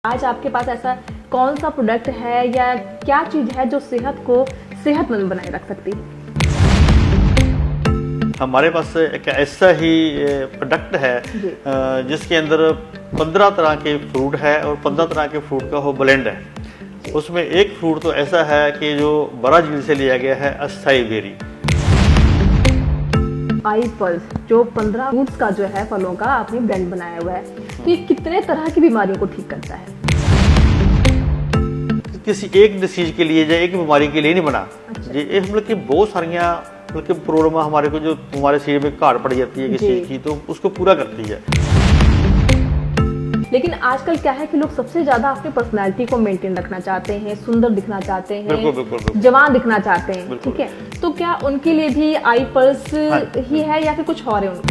आज आपके पास ऐसा कौन सा प्रोडक्ट है या क्या चीज़ है जो सेहत को सेहतमंद बनाए रख सकती है? हमारे पास एक ऐसा ही प्रोडक्ट है जिसके अंदर 15 तरह के फ्रूट है और 15 तरह के फ्रूट का वो ब्लेंड है। उसमें एक फ्रूट तो ऐसा है कि जो ब्राजील से लिया गया है, अस्थाई बेरी। आई पल्स जो 15 फ्रूट्स का जो है फलों का आपने ब्लेंड बनाया हुआ है, तो ये कितने तरह की बीमारियों को ठीक करता है? किसी एक डिसीज के लिए या एक बीमारी के लिए नहीं बना। ये मतलब कि बहुत सारियां मतलब प्रॉब्लम हमारे को जो हमारे शरीर में घाट पड़ जाती है किसी चीज की, तो उसको पूरा करती है। लेकिन आजकल क्या है कि लोग सबसे ज्यादा अपनी पर्सनैलिटी को मेंटेन रखना चाहते हैं, सुंदर दिखना चाहते हैं, बिल्कुल। जवान दिखना चाहते हैं, ठीक है। तो क्या उनके लिए भी आई पल्स ही है या फिर कुछ और है उनको?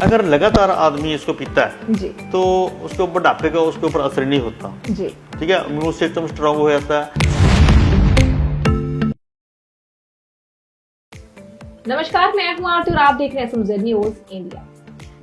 अगर लगातार आदमी इसको पीता है जी, तो उसके बुढ़ापे का उसके ऊपर असर नहीं होता जी, ठीक है। इम्यून सिस्टम स्ट्रांग हो जाता है। नमस्कार, मैं हूं आरती और आप देख रहे हैं SMZ न्यूज इंडिया।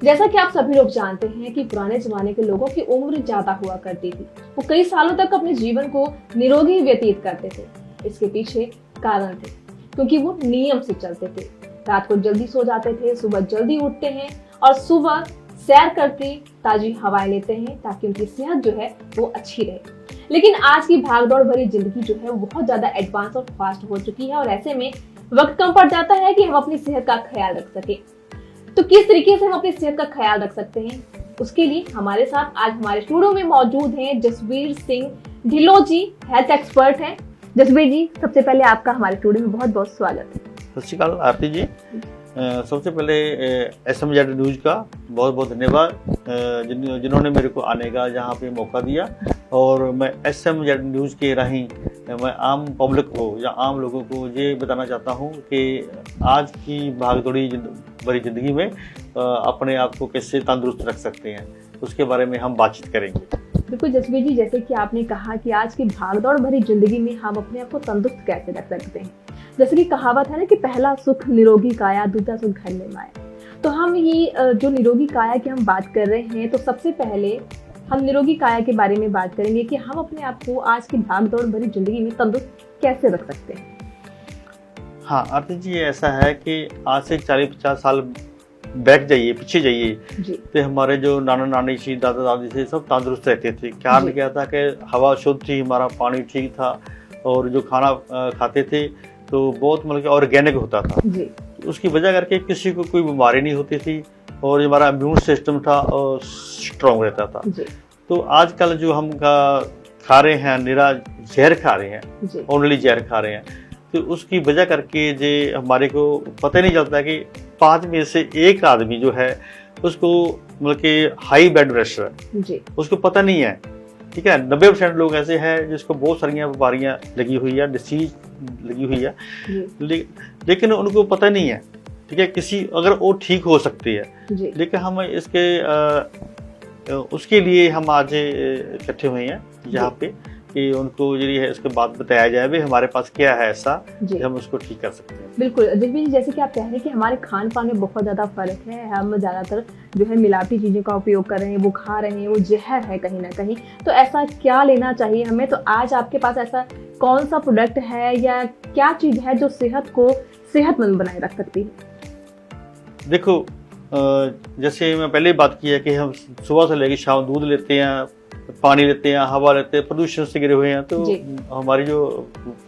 जैसा कि आप सभी लोग जानते हैं कि पुराने जमाने के लोगों की उम्र ज्यादा हुआ करती थी। वो कई सालों तक अपने जीवन को निरोगी व्यतीत करते थे। इसके पीछे कारण थे, क्योंकि वो नियम से चलते थे। रात को जल्दी सो जाते थे, सुबह जल्दी उठते हैं और सुबह सैर करके ताजी हवाएं लेते हैं ताकि उनकी सेहत जो है वो अच्छी रहे। लेकिन आज की भागदौड़ भरी जिंदगी जो है वो बहुत ज्यादा एडवांस और फास्ट हो चुकी है और ऐसे में वक्त कम पड़ जाता है कि हम अपनी सेहत का ख्याल रख सके। तो किस तरीके से हम अपनी सेहत का ख्याल रख सकते हैं, उसके लिए हमारे साथ आज हमारे स्टूडियो में मौजूद हैं जसवीर सिंह ढिल्लों जी, हेल्थ एक्सपर्ट हैं। जसवीर जी, सबसे पहले आपका हमारे स्टूडियो में बहुत बहुत स्वागत है। सत श्री अकाल आरती जी। सबसे पहले SMZ न्यूज का बहुत बहुत धन्यवाद जिन्होंने मेरे को आने का यहाँ पे मौका दिया। और मैं SMZ न्यूज के राही मैं आम पब्लिक को या आम लोगों को ये बताना चाहता हूँ कि आज की भागदौड़ी भरी जिंदगी में अपने आप को कैसे तंदुरुस्त रख सकते हैं, उसके बारे में हम बातचीत करेंगे। बिल्कुल जसवीर जी, जैसे कि आपने कहा कि आज की भागदौड़ भरी जिंदगी में हम अपने आप को तंदुरुस्त कैसे रख सकते हैं। जैसे कि कहावत है ना कि पहला सुख निरोगी काया, दूसरा सुख घर में माया। तो हम ये जो निरोगी काया की हम बात कर रहे हैं, तो सबसे पहले हम निरोगी काया के बारे में बात करेंगे कि हम अपने आप को आज की भागदौड़ भरी जिंदगी में तंदुरुस्त कैसे रख सकते हैं। हाँ आरती जी, ऐसा है कि आज से 40-50 साल बैक जाइए, पीछे जाइए, तो हमारे जो नाना नानी थी, दादा दादी थे, सब तंदुरुस्त रहते थे। कारण क्या था कि हवा शुद्ध थी, हमारा पानी ठीक था और जो खाना खाते थे तो बहुत मतलब ऑर्गेनिक होता था जी। उसकी वजह करके किसी को कोई बीमारी नहीं होती थी और हमारा इम्यून सिस्टम था और स्ट्रॉन्ग रहता था जी। तो आजकल जो हम खा रहे हैं, निरा जहर खा रहे हैं, ओनली जहर खा रहे हैं, तो उसकी वजह करके जे हमारे को पता नहीं चलता कि 5 में से 1 आदमी जो है उसको मतलब कि हाई ब्लड प्रेशर है, उसको पता नहीं है, ठीक है। 90% लोग ऐसे हैं जिसको बहुत सारी बीमारियां लगी हुई है, डिसीज लगी हुई है, लेकिन उनको पता नहीं है, ठीक है। किसी अगर वो ठीक हो सकती है, लेकिन हम इसके उसके लिए हम आज इकट्ठे हुए हैं यहाँ पे कि उनको जो है इसके बाद बताया जाए भी हमारे पास क्या है ऐसा कि हम उसको ठीक कर सकते हैं। बिल्कुल जसवीर जी, जैसे कि आप कह रहे हैं कि हमारे खान पान में बहुत ज़्यादा फर्क है। हम ज़्यादातर जो है मिलावटी चीज़ों का उपयोग कर रहे हैं, वो खा रहे हैं, वो जहर है कहीं ना कहीं। तो ऐसा क्या लेना चाहिए हमें? तो आज आपके पास ऐसा कौन सा प्रोडक्ट है या क्या चीज़ है जो सेहत को सेहतमंद बनाए रख सकती है? देखो, जैसे मैं पहले बात की है कि हम सुबह से लेकर शाम दूध लेते हैं, पानी लेते हैं, हवा लेते हैं, प्रदूषण से घिरे हुए हैं, तो हमारी जो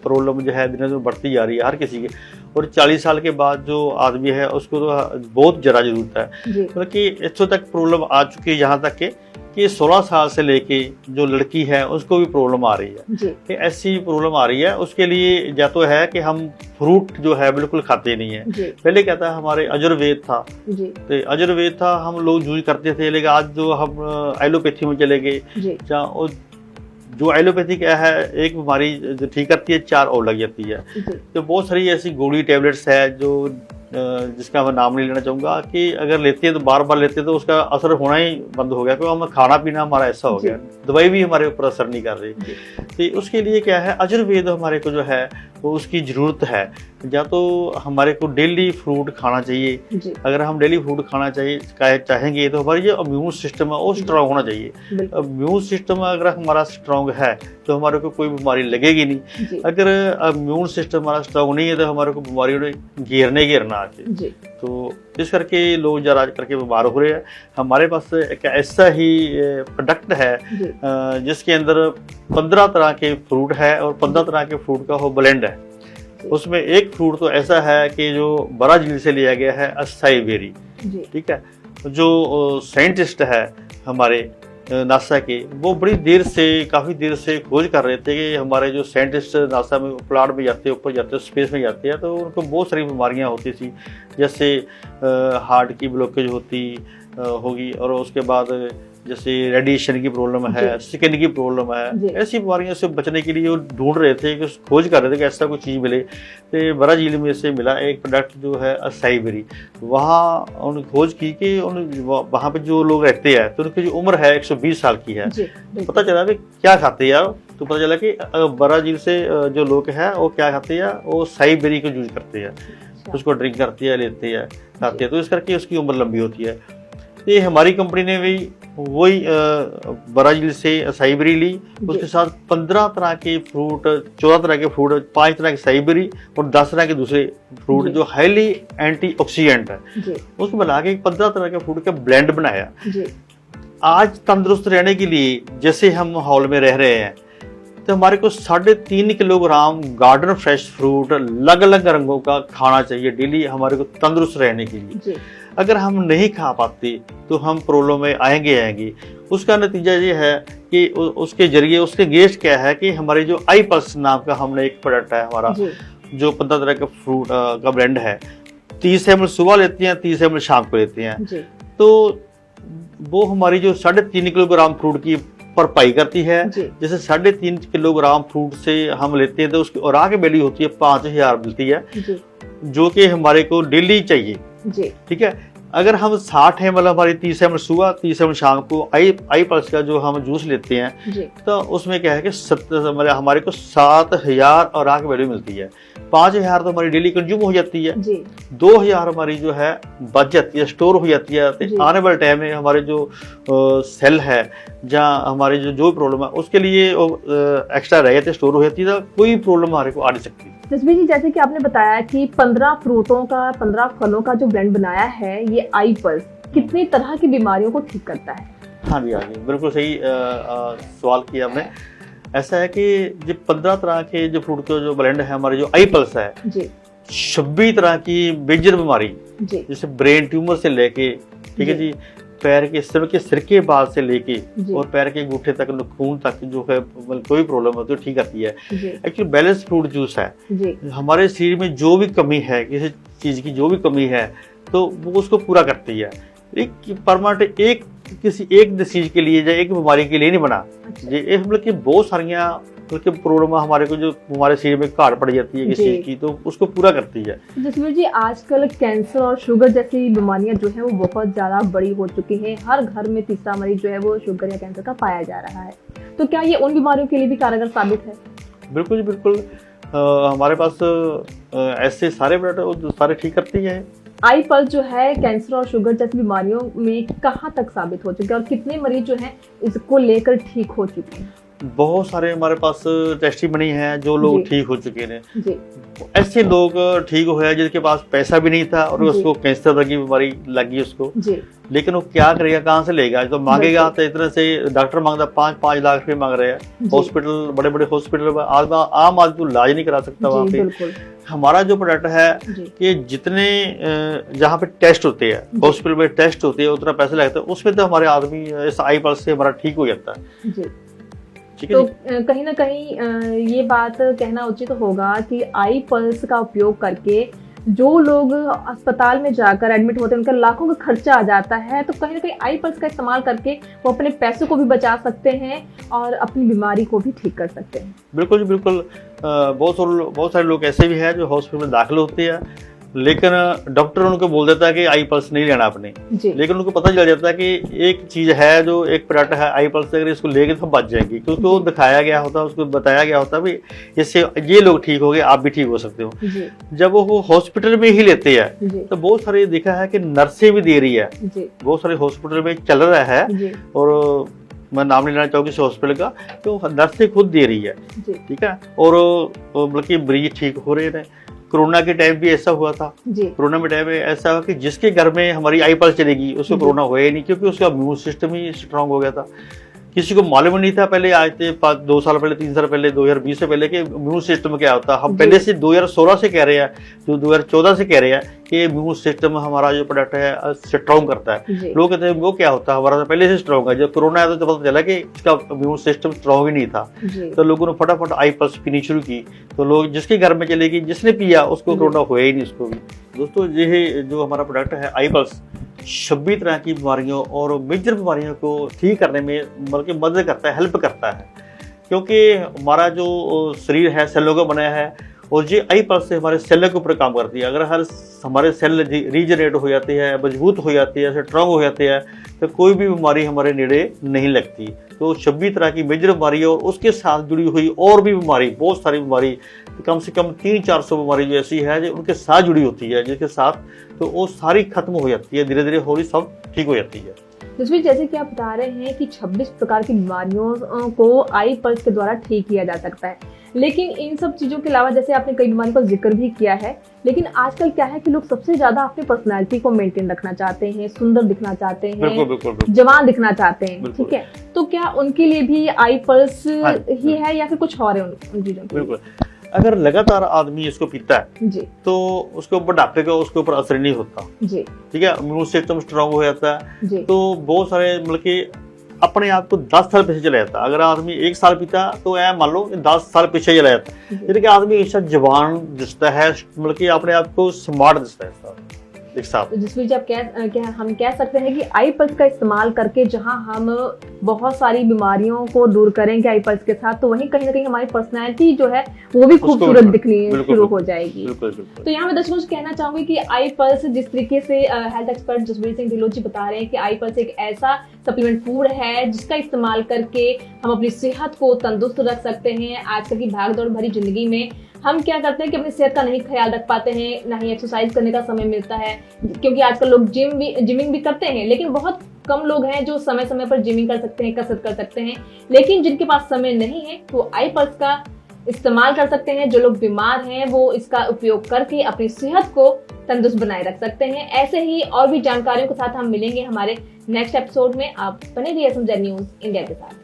प्रॉब्लम जो है दिन दिन बढ़ती जा रही है हर किसी के। और 40 साल के बाद जो आदमी है उसको तो बहुत ज़रा जरूरत है, मतलब कि इतों तक प्रॉब्लम आ चुकी है यहाँ तक कि 16 साल से लेके जो लड़की है उसको भी प्रॉब्लम आ रही है कि ऐसी प्रॉब्लम आ रही है। उसके लिए या तो है कि हम फ्रूट जो है बिल्कुल खाते नहीं है। पहले क्या था, हमारे आयुर्वेद था, तो आयुर्वेद था, हम लोग यूज करते थे, लेकिन आज जो हम एलोपैथी में चले गए, जो एलोपैथी क्या है, एक बीमारी जो ठीक करती है 4 और लग जाती है। तो बहुत सारी ऐसी गोली टैबलेट्स है जो जिसका मैं नाम नहीं लेना चाहूँगा कि अगर लेते हैं तो बार बार लेते हैं तो उसका असर होना ही बंद हो गया, क्योंकि हम खाना पीना हमारा ऐसा हो गया, दवाई भी हमारे ऊपर असर नहीं कर रही। तो उसके लिए क्या है, आयुर्वेद हमारे को जो है वो उसकी ज़रूरत है। या तो हमारे को डेली फ्रूट खाना चाहिए। जी। अगर हम डेली फ्रूट खाना चाहेंगे तो हमारी जो इम्यून सिस्टम है वो स्ट्रांग होना चाहिए। इम्यून सिस्टम अगर हमारा स्ट्रांग है तो हमारे को कोई बीमारी लगेगी नहीं। अगर इम्यून सिस्टम हमारा स्ट्रांग नहीं है तो हमारे को बीमारियों ने घेरना आके। तो इस करके लोग ज़रा करके बीमार हो रहे हैं। हमारे पास एक ऐसा ही प्रोडक्ट है जिसके अंदर 15 तरह के फ्रूट है और 15 तरह के फ्रूट का वो ब्लेंड है। उसमें एक फ्रूट तो ऐसा है कि जो ब्राजील से लिया गया है, असाई बेरी। ठीक है, जो साइंटिस्ट है हमारे नासा के, वो काफ़ी देर से खोज कर रहे थे कि हमारे जो साइंटिस्ट नासा में प्लाट में जाते हैं, ऊपर जाते हैं, स्पेस में जाते हैं, तो उनको बहुत सारी बीमारियां होती थी, जैसे हार्ट की ब्लॉकेज होगी, और उसके बाद जैसे रेडिएशन की प्रॉब्लम है, स्किन की प्रॉब्लम है। ऐसी बीमारियों से बचने के लिए वो ढूंढ रहे थे, कि खोज कर रहे थे कि ऐसा कोई चीज़ मिले। तो ब्राजील में से मिला एक प्रोडक्ट जो है असाई बेरी। वहाँ उन्होंने खोज की कि वहाँ पे जो लोग रहते हैं तो उनकी जो उम्र है 120 साल की है। पता चला कि क्या खाते हैं यार, तो पता चला कि ब्राजील से जो लोग हैं वो क्या खाते हैं, वो असाई बेरी को यूज करते हैं, उसको ड्रिंक करते हैं, लेते हैं, खाते हैं, तो इस करके उसकी उम्र लंबी होती है। ये हमारी कंपनी ने भी वही ब्राजील से असाई बेरी ली, उसके साथ 15 तरह के फ्रूट, 14 तरह के फ्रूट, 5 तरह के असाई बेरी और 10 तरह के दूसरे फ्रूट जो हाईली एंटीऑक्सीडेंट है, उसको मिला के 15 तरह के फ्रूट का ब्लेंड बनाया। आज तंदुरुस्त रहने के लिए, जैसे हम माहौल में रह रहे हैं, तो हमारे को 3.5 किलोग्राम गार्डन फ्रेश फ्रूट अलग अलग रंगों का खाना चाहिए डेली, हमारे को तंदुरुस्त रहने के लिए। अगर हम नहीं खा पाते तो हम प्रॉब्लम में आएंगे। उसका नतीजा ये है कि उसके जरिए उसके गेस्ट क्या है कि हमारे जो आई पल्स नाम का हमने एक प्रोडक्ट है हमारा, जो 15 तरह का फ्रूट का ब्लेंड है, 30 ml सुबह लेते हैं, 30 ml शाम को लेते हैं। तो वो हमारी जो 3.5 किलोग्राम फ्रूट की भरपाई करती है। जैसे 3.5 किलोग्राम फ्रूट से हम लेते हैं तो उसकी और आगे वैल्यू होती है 5000 मिलती है, जो कि हमारे को डेली चाहिए। ठीक है, अगर हम 60 ml हमारी 30 ml सुबह, 30 ml शाम को आई पल्स का जो हम जूस लेते हैं, तो उसमें क्या है कि हमारे को 7000 और आगे वैल्यू मिलती है। 5000 तो हमारी डेली कंज्यूम हो जाती है, 2000 हमारी जो है बच जाती है, स्टोर हो जाती है। तो आने वाले टाइम में हमारे जो सेल है, जहाँ हमारी जो प्रॉब्लम है, उसके लिए एक्स्ट्रा रह जाती है, स्टोर हो जाती है, तो कोई प्रॉब्लम हमारे को आ नहीं सकती। जसबीर जी, जैसे कि आपने बताया कि 15 फ्रूटों का, 15 फलों का जो ब्लेंड बनाया है, ये आई पल्स कितनी तरह की बीमारियों को ठीक करता है? हाँ जी, बिल्कुल सही सवाल किया आपने। ऐसा है कि जो 15 तरह के जो फ्रूट का जो ब्लेंड है, हमारे जो आई पल्स है, 26 तरह की मेजर बीमारी, जैसे ब्रेन ट्यूमर से लेके, ठीक है जी, पैर के सिर के बाल से लेके और पैर के अंगूठे तक, खून तक जो है कोई प्रॉब्लम है तो ठीक करती है। एक्चुअली बैलेंस फ्रूट जूस है, हमारे शरीर में जो भी कमी है, किसी चीज की जो भी कमी है, तो वो उसको पूरा करती है। एक परमानेंट किसी एक डिसीज के लिए या एक बीमारी के लिए नहीं बना। ये मतलब कि बहुत सारियां प्रॉब्लम हमारे को जो हमारे शरीर में घाट पड़ जाती है किसी चीज की, तो उसको पूरा करती है। जसबीर जी, आजकल कैंसर और शुगर जैसी बीमारियां जो है वो बहुत ज्यादा बड़ी हो चुकी हैं। हर घर में तीसरा मरीज जो है वो शुगर या कैंसर का पाया जा रहा है। तो क्या ये उन बीमारियों के लिए भी कारगर साबित है? बिल्कुल जी, बिल्कुल। हमारे पास ऐसे सारे प्रोडक्ट सारे ठीक करती है। आई पल्स जो है कैंसर और शुगर जैसी बीमारियों में कहाँ तक साबित हो चुके हैं और कितने मरीज जो हैं इसको लेकर ठीक हो चुके हैं? बहुत सारे हमारे पास टेस्टिमनी हैं जो लोग ठीक हो चुके हैं। ऐसे लोग ठीक हुए जिनके पास पैसा भी नहीं था और उसको कैंसर की बीमारी लगी उसको, लेकिन वो क्या करेगा, कहाँ से लेगा? तो मांगेगा तो इतने से डॉक्टर मांगता 5-5 लाख रुपए मांग रहे हैं। हॉस्पिटल, बड़े बड़े हॉस्पिटल में आम आदमी तो इलाज नहीं करा सकता वहाँ पे। हमारा जो प्रोडक्ट है कि जितने जहाँ पे टेस्ट होते हैं, हॉस्पिटल में टेस्ट होते हैं, उतना पैसा लगता है, उसमें तो हमारे आदमी इस आई पल्स से हमारा ठीक हो जाता है। तो कहीं ना कहीं ये बात कहना उचित होगा कि आई पल्स का उपयोग करके जो लोग अस्पताल में जाकर एडमिट होते हैं, उनका लाखों का खर्चा आ जाता है, तो कहीं ना कहीं आई पल्स का इस्तेमाल करके वो अपने पैसों को भी बचा सकते हैं और अपनी बीमारी को भी ठीक कर सकते हैं। बिल्कुल जी, बिल्कुल। बहुत सारे लोग ऐसे भी हैं जो हॉस्पिटल में दाखिल होते हैं, लेकिन डॉक्टर उनको बोल देता है कि आई पल्स नहीं लेना आपने, लेकिन उनको पता चल जाता है कि एक चीज है जो एक प्रोडक्ट है आई पल्स, अगर इसको लेके तो बच जाएंगी, क्योंकि वो दिखाया गया होता, उसको बताया गया होता भी इससे ये लोग ठीक हो गए, आप भी ठीक हो सकते हो। जब वो हॉस्पिटल में ही लेते हैं तो बहुत सारे देखा है कि नर्सें भी दे रही है, बहुत सारे हॉस्पिटल में चल रहा है, और मैं नाम नहीं लेना चाहूँगी इस हॉस्पिटल का, तो नर्सें खुद दे रही है, ठीक है, और बल्कि मरीज ठीक हो रहे हैं। कोरोना के टाइम भी ऐसा हुआ था, कोरोना में टाइम में ऐसा हुआ कि जिसके घर में हमारी आई पल्स चलेगी उसको कोरोना हुआ ही नहीं, क्योंकि उसका इम्यून सिस्टम ही स्ट्रांग हो गया था। किसी को मालूम नहीं था पहले, आज से 2 साल पहले, 3 साल पहले, 2020 से पहले कि इम्यून सिस्टम क्या होता है। हम पहले से 2016 से कह रहे हैं, जो 2014 से कह रहे हैं कि इम्यून सिस्टम हमारा जो प्रोडक्ट है स्ट्रांग करता है। लोग कहते हैं वो क्या होता है, हमारा तो पहले से स्ट्रांग है। जब कोरोना आया तो पता चला कि इसका इम्यून सिस्टम स्ट्रांग ही नहीं था, तो लोगों ने फटाफट आई पल्स पीनी शुरू की, तो लोग जिसके घर में चलेगी, जिसने पिया उसको कोरोना हुआ ही नहीं उसको भी। दोस्तों ये जो हमारा प्रोडक्ट है आई पल्स 26 तरह की बीमारियों और मेजर बीमारियों को ठीक करने में बल्कि मदद करता है, हेल्प करता है, क्योंकि हमारा जो शरीर है सेलों का बनाया है, और ये आई पल्स से हमारे सेल के ऊपर काम करती है। अगर हमारे सेल रीजनरेट हो जाते हैं, मजबूत हो जाते हैं, स्ट्रांग हो जाते हैं, तो कोई भी बीमारी हमारे नेड़े नहीं लगती। तो 26 तरह की मेजर बीमारी और उसके साथ जुड़ी हुई और भी बीमारी, बहुत सारी बीमारी, कम से कम 300-400 बीमारी जो ऐसी है जो उनके साथ जुड़ी होती है, जिसके साथ तो वो सारी खत्म हो जाती है, धीरे धीरे होली सब ठीक हो जाती है। जैसे कि आप बता रहे हैं कि 26 प्रकार की बीमारियों को आई पल्स के द्वारा ठीक किया जा सकता है, लेकिन इन सब चीजों के अलावा जैसे आपने कई बीमारियों का जिक्र भी किया है, लेकिन आजकल क्या है कि लोग सबसे ज्यादा अपनी पर्सनालिटी को मेंटेन रखना चाहते हैं, सुंदर दिखना चाहते हैं, बिल्कुल। जवान दिखना चाहते हैं, ठीक है, तो क्या उनके लिए भी आई पल्स ही है या फिर कुछ और है उन चीजों के लिए? अगर लगातार आदमी इसको पीता है जी, तो उसके ऊपर बुढ़ापे का उसके ऊपर असर नहीं होता जी, ठीक है, इम्यून सिस्टम स्ट्रांग हो जाता है। तो बहुत सारे मतलब कि अपने आप को 10 साल पीछे चला जाता। अगर आदमी 1 साल पीता तो मान लो 10 साल पीछे चला जाता, यानी कि आदमी हमेशा जवान दिखता है, मतलब कि अपने आप को स्मार्ट दिखता है एक साथ। जिसमें हम कह सकते हैं कि आई पल्स का इस्तेमाल करके जहां हम बहुत सारी बीमारियों को दूर करेंगे आई पल्स के साथ, तो वहीं कहीं ना कहीं हमारी पर्सनैलिटी जो है वो भी खूबसूरत दिखनी शुरू हो जाएगी। तो यहाँ मैं दर्शकों से कहना चाहूंगी कि आई पल्स जिस तरीके से हेल्थ एक्सपर्ट जसबीर सिंह ढिल्लों जी बता रहे हैं कि आई पल्स एक ऐसा सप्लीमेंट फूड है जिसका इस्तेमाल करके हम अपनी सेहत को तंदुरुस्त रख सकते हैं। आजकल की भागदौड़ भरी जिंदगी में हम क्या करते हैं कि अपनी सेहत का नहीं ख्याल रख पाते हैं, ना ही एक्सरसाइज करने का समय मिलता है, क्योंकि आजकल लोग जिमिंग भी करते हैं, लेकिन बहुत कम लोग हैं जो समय समय पर जिमिंग कर सकते हैं, कसरत कर सकते हैं। लेकिन जिनके पास समय नहीं है वो आई पल्स का इस्तेमाल कर सकते हैं। जो लोग बीमार हैं वो इसका उपयोग करके अपनी सेहत को तंदुरुस्त बनाए रख सकते हैं। ऐसे ही और भी जानकारियों के साथ हम मिलेंगे हमारे नेक्स्ट एपिसोड में। आप बने रहिए SMZ न्यूज़ इंडिया के साथ।